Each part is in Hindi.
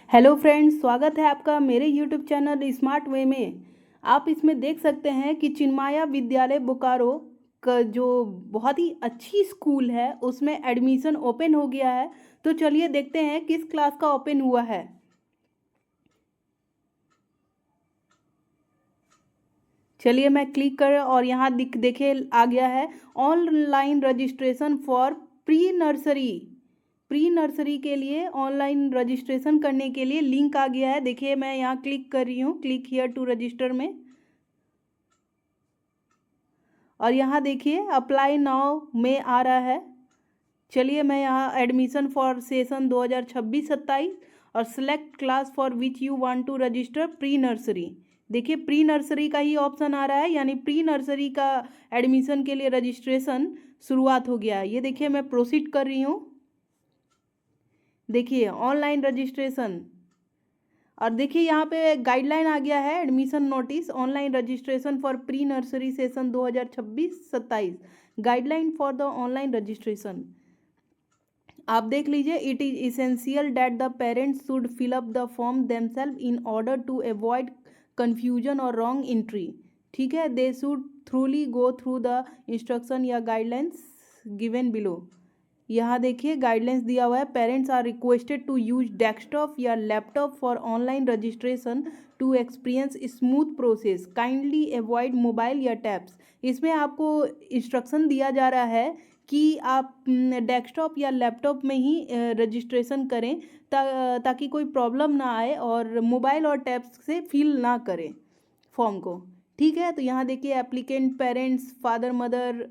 हेलो फ्रेंड्स, स्वागत है आपका मेरे यूट्यूब चैनल स्मार्ट वे में। आप इसमें देख सकते हैं कि चिन्मया विद्यालय बोकारो का जो बहुत ही अच्छी स्कूल है उसमें एडमिशन ओपन हो गया है। तो चलिए देखते हैं किस क्लास का ओपन हुआ है। चलिए मैं क्लिक कर और यहाँ देखिए आ गया है online registration for pre nursery. Pre nursery के लिए ऑनलाइन रजिस्ट्रेशन करने के लिए लिंक आ गया है। देखिए मैं यहाँ क्लिक कर रही हूँ, क्लिक हियर टू रजिस्टर में, और यहाँ देखिए अप्लाई नाउ में आ रहा है। चलिए मैं यहाँ एडमिशन फॉर सेशन 2026-27 और select class for which you want to register pre nursery. देखिए प्री नर्सरी का ही ऑप्शन आ रहा है, यानी प्री नर्सरी का एडमिशन के लिए रजिस्ट्रेशन शुरुआत हो गया है। ये देखिए मैं प्रोसीड कर रही हूँ। देखिए ऑनलाइन रजिस्ट्रेशन, और देखिए यहाँ पे गाइडलाइन आ गया है admission notice online registration for pre nursery session 2026-27 guideline for the online registration. आप देख लीजिए, it is essential that the parents should fill up the form themselves in order to avoid confusion और रॉन्ग एंट्री। ठीक है, they should thoroughly go through the instruction या गाइडलाइंस गिवन बिलो। यहाँ देखिए गाइडलाइंस दिया हुआ है, parents are requested to use desktop या laptop for online registration to experience smooth process, kindly avoid mobile या टैब्स। इसमें आपको इंस्ट्रक्शन दिया जा रहा है कि आप डेस्कटॉप या लैपटॉप में ही रजिस्ट्रेशन करें ताकि कोई प्रॉब्लम ना आए और मोबाइल और टैब्स से फिल ना करें फॉर्म को। ठीक है, तो यहाँ देखिए applicant parents father mother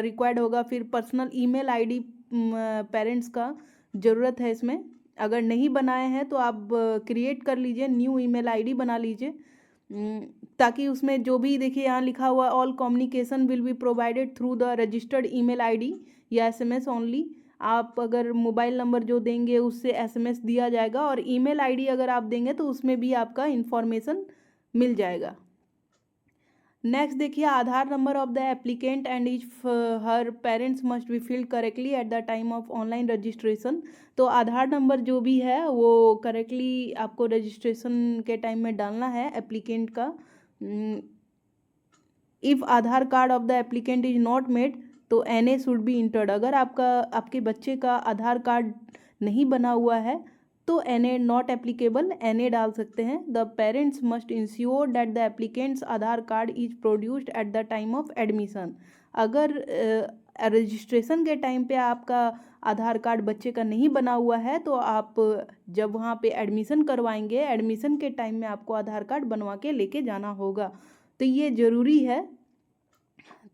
required होगा, फिर पर्सनल ईमेल आईडी पेरेंट्स का ज़रूरत है इसमें। अगर नहीं बनाए हैं तो आप क्रिएट कर लीजिए, न्यू ईमेल आईडी बना लीजिए, ताकि उसमें जो भी देखिए यहाँ लिखा हुआ all communication will be provided through the registered email ID या एसएमएस ओनली। आप अगर मोबाइल नंबर जो देंगे उससे एसएमएस दिया जाएगा, और ईमेल आईडी अगर आप देंगे तो उसमें भी आपका इंफॉर्मेशन मिल जाएगा। नेक्स्ट देखिए Aadhaar number of the applicant and his her parents must be filled correctly at the time of online registration. तो आधार नंबर जो भी है वो करेक्टली आपको रजिस्ट्रेशन के टाइम में डालना है एप्लीकेंट का। If Aadhaar card of the applicant is not made तो एनए शुड बी इंटर्ड। अगर आपके बच्चे का आधार कार्ड नहीं बना हुआ है तो एनए नॉट एप्लीकेबल, एनए डाल सकते हैं। The parents must ensure that the applicants Aadhaar card is produced at the time of admission. अगर रजिस्ट्रेशन के टाइम पे आपका आधार कार्ड बच्चे का नहीं बना हुआ है तो आप जब वहाँ पे एडमिशन करवाएंगे, एडमिशन के टाइम में आपको आधार कार्ड बनवा के लेके जाना होगा। तो ये ज़रूरी है,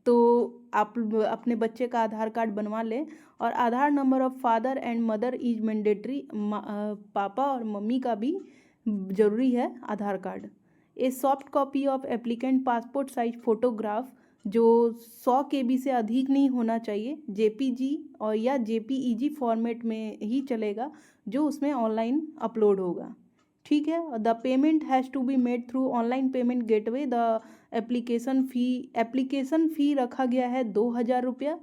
तो आप अपने बच्चे का आधार कार्ड बनवा लें। और Aadhaar number of father and mother is mandatory, पापा और मम्मी का भी ज़रूरी है Aadhaar card. A soft copy of applicant passport size photograph जो 100 KB से अधिक नहीं होना चाहिए, जेपीजी और या जेपीईजी फॉर्मेट में ही चलेगा, जो उसमें ऑनलाइन अपलोड होगा। ठीक है, the payment has to be made through online payment gateway. The application fee रखा गया है 2000 रुपया,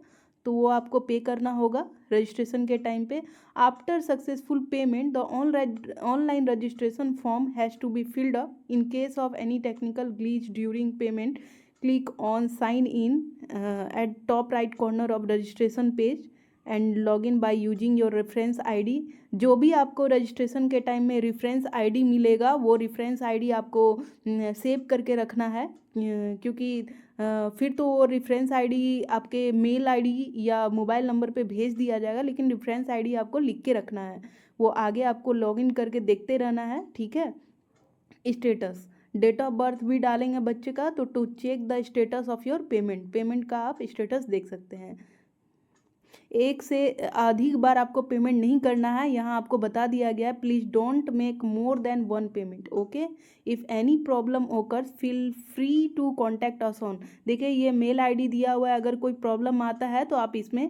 तो वो आपको पे करना होगा रजिस्ट्रेशन के टाइम पे। After successful payment the online registration form has to be filled up. In case of any technical glitch during payment click on sign in at top right corner of registration page and log in by using your reference ID. जो भी आपको रजिस्ट्रेशन के टाइम में रेफरेंस आईडी मिलेगा वो रेफरेंस आईडी आपको सेव करके रखना है, क्योंकि फिर तो वो रेफरेंस आईडी आपके मेल आईडी या मोबाइल नंबर पे भेज दिया जाएगा, लेकिन रेफरेंस आईडी आपको लिख के रखना है, वो आगे आपको लॉगिन करके देखते रहना है। ठीक है, स्टेटस डेट ऑफ बर्थ भी डालेंगे बच्चे का, तो to check the status of your payment का आप स्टेटस देख सकते हैं। एक से अधिक बार आपको पेमेंट नहीं करना है, यहाँ आपको बता दिया गया है please don't make more than one payment. Okay, if any problem occurs feel free to contact us on. देखिए ये मेल आईडी दिया हुआ है, अगर कोई प्रॉब्लम आता है तो आप इसमें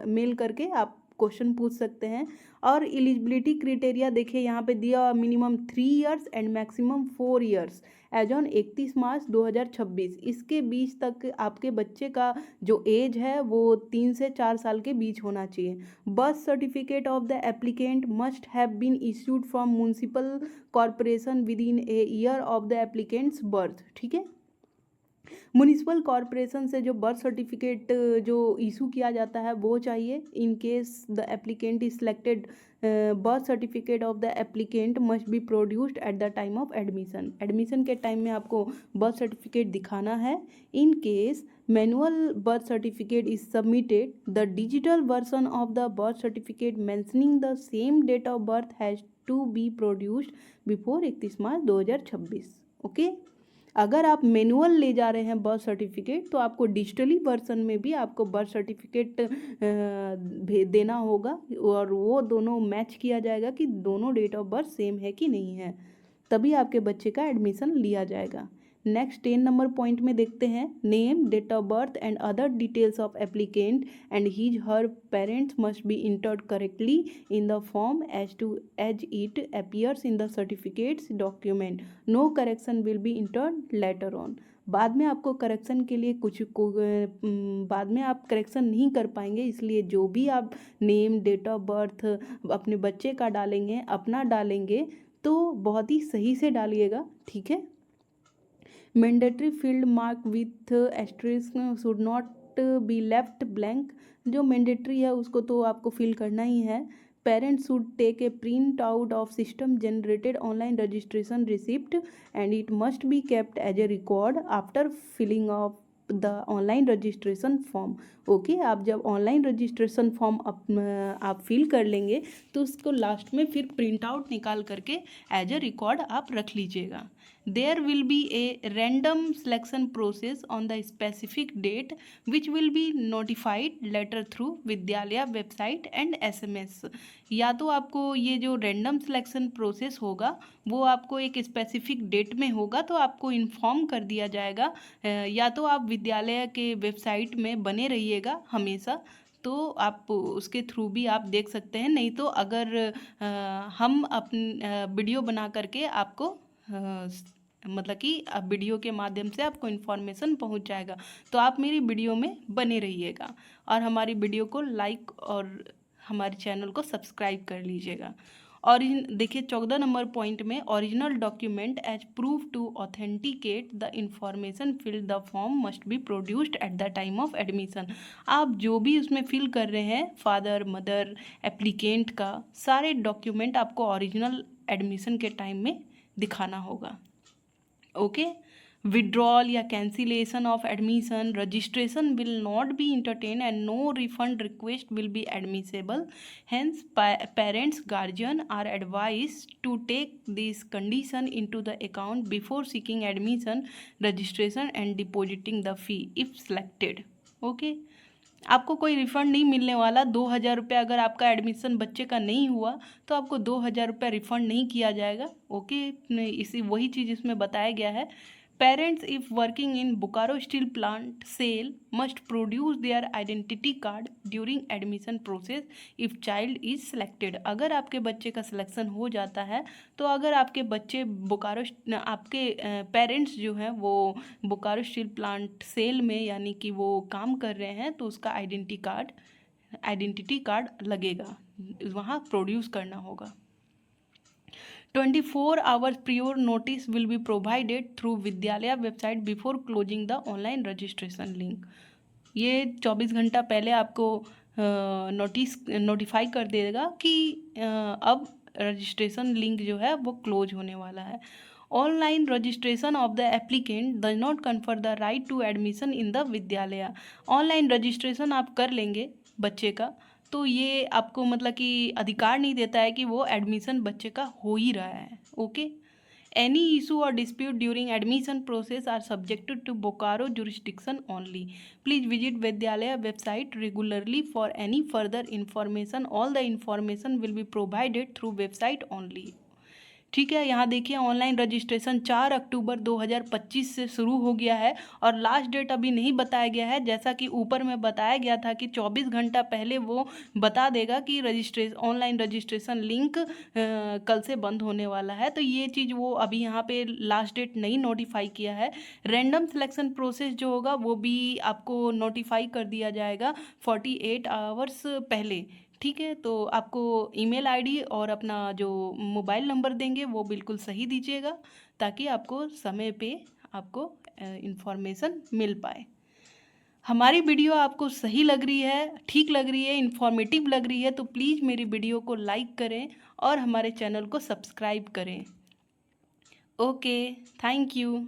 मेल करके आप क्वेश्चन पूछ सकते हैं। और एलिजिबिलिटी क्राइटेरिया देखिए यहाँ पे दिया minimum 3 years and maximum 4 years age on 31 March 2026। इसके बीच तक आपके बच्चे का जो एज है वो 3 से 4 साल के बीच होना चाहिए। Birth certificate of the applicant must have been issued from municipal corporation within a year of the applicant's birth. ठीक है, म्युनिसिपल कॉरपोरेशन से जो बर्थ सर्टिफिकेट जो इशू किया जाता है वो चाहिए। In case the applicant is selected, birth certificate of the applicant must be produced at the time of admission. Admission के टाइम में आपको बर्थ सर्टिफिकेट दिखाना है। In case manual birth certificate is submitted, the digital version of the birth certificate mentioning the same date of birth has to be produced before 31 March 2026। Okay, अगर आप मैनुअल ले जा रहे हैं बर्थ सर्टिफिकेट तो आपको डिजिटली वर्जन में भी आपको बर्थ सर्टिफिकेट देना होगा और वो दोनों मैच किया जाएगा कि दोनों डेट ऑफ बर्थ सेम है कि नहीं है, तभी आपके बच्चे का एडमिशन लिया जाएगा। नेक्स्ट 10 नंबर पॉइंट में देखते हैं, name, date of birth and other details of applicant and his her parents must be entered correctly in the form as it appears in the certificates document. No correction will be entered later on. बाद में आपको करेक्शन के लिए बाद में आप करेक्शन नहीं कर पाएंगे, इसलिए जो भी आप नेम, डेट ऑफ बर्थ अपने बच्चे का डालेंगे, अपना डालेंगे तो बहुत ही सही से डालिएगा। ठीक है, mandatory field marked with asterisk should not be left blank. जो मैंडेटरी है उसको तो आपको फिल करना ही है। Parents should take a print out of system generated online registration receipt and it must be kept as a record after filling of the online registration form. Okay, आप जब ऑनलाइन रजिस्ट्रेशन फॉर्म आप फिल कर लेंगे तो उसको लास्ट में फिर प्रिंट आउट निकाल करके एज ए रिकॉर्ड आप रख लीजिएगा। There will be a random selection process on the specific date which will be notified later through विद्यालय वेबसाइट एंड SMS। या तो आपको ये जो रैंडम सिलेक्शन प्रोसेस होगा वो आपको एक स्पेसिफिक डेट में होगा तो आपको इन्फॉर्म कर दिया जाएगा, या तो आप विद्यालय के वेबसाइट में बने रहिएगा हमेशा तो आप उसके थ्रू भी आप देख सकते हैं। नहीं तो अगर हम अपनी वीडियो बना करके आपको मतलब कि वीडियो के माध्यम से आपको इन्फॉर्मेशन पहुंच जाएगा, तो आप मेरी वीडियो में बने रहिएगा और हमारी वीडियो को लाइक और हमारे चैनल को सब्सक्राइब कर लीजिएगा। और देखिए 14 नंबर पॉइंट में, original document as proof to authenticate the information fill the form must be produced at the time of admission. आप जो भी उसमें फिल कर रहे हैं, फादर, मदर, एप्लीकेंट का सारे डॉक्यूमेंट आपको ओरिजिनल एडमिशन के टाइम में दिखाना होगा। ओके, विड्रॉल या cancellation of admission, registration will not be entertain and no refund request will be admissible. Hence parents guardian are advise to take this condition into the account before seeking admission, registration and depositing the fee if selected. Okay, आपको कोई रिफ़ंड नहीं मिलने वाला। 2,000 रुपये अगर आपका एडमिशन बच्चे का नहीं हुआ तो आपको 2,000 रुपये रिफ़ंड नहीं किया जाएगा। ओके, इसी वही चीज़ इसमें बताया गया है। Parents if working in Bokaro steel plant SAIL must produce their identity card during admission process if child is selected. अगर आपके बच्चे का सिलेक्शन हो जाता है तो अगर आपके बच्चे आपके पेरेंट्स जो हैं वो बोकारो स्टील प्लांट सेल में यानी कि वो काम कर रहे हैं तो उसका आइडेंटिटी कार्ड लगेगा, वहाँ प्रोड्यूस करना होगा। 24 hours prior notice will be provided through विद्यालय website before closing the online registration link. ये 24 घंटा पहले आपको नोटिफाई कर देगा कि अब रजिस्ट्रेशन लिंक जो है वो क्लोज होने वाला है। Online registration of the applicant does not confer the right to admission in the विद्यालय। ऑनलाइन रजिस्ट्रेशन आप कर लेंगे बच्चे का तो ये आपको मतलब कि अधिकार नहीं देता है कि वो एडमिशन बच्चे का हो ही रहा है। ओके, एनी इशू और dispute during admission process are subjected to Bokaro jurisdiction only. Please visit Vidyalaya website regularly for any further information. All the information will be provided through website only. ठीक है, यहाँ देखिए ऑनलाइन रजिस्ट्रेशन 4 अक्टूबर 2025 से शुरू हो गया है और लास्ट डेट अभी नहीं बताया गया है। जैसा कि ऊपर में बताया गया था कि 24 घंटा पहले वो बता देगा कि ऑनलाइन रजिस्ट्रेशन लिंक कल से बंद होने वाला है। तो ये चीज़ वो अभी यहाँ पे लास्ट डेट नहीं नोटिफाई किया है। रैंडम सिलेक्शन प्रोसेस जो होगा वो भी आपको नोटिफाई कर दिया जाएगा 48 आवर्स पहले। ठीक है, तो आपको ईमेल आईडी और अपना जो मोबाइल नंबर देंगे वो बिल्कुल सही दीजिएगा, ताकि आपको समय पे आपको इन्फॉर्मेशन मिल पाए। हमारी वीडियो आपको सही लग रही है, ठीक लग रही है, इन्फॉर्मेटिव लग रही है तो प्लीज़ मेरी वीडियो को लाइक करें और हमारे चैनल को सब्सक्राइब करें। Okay, thank you.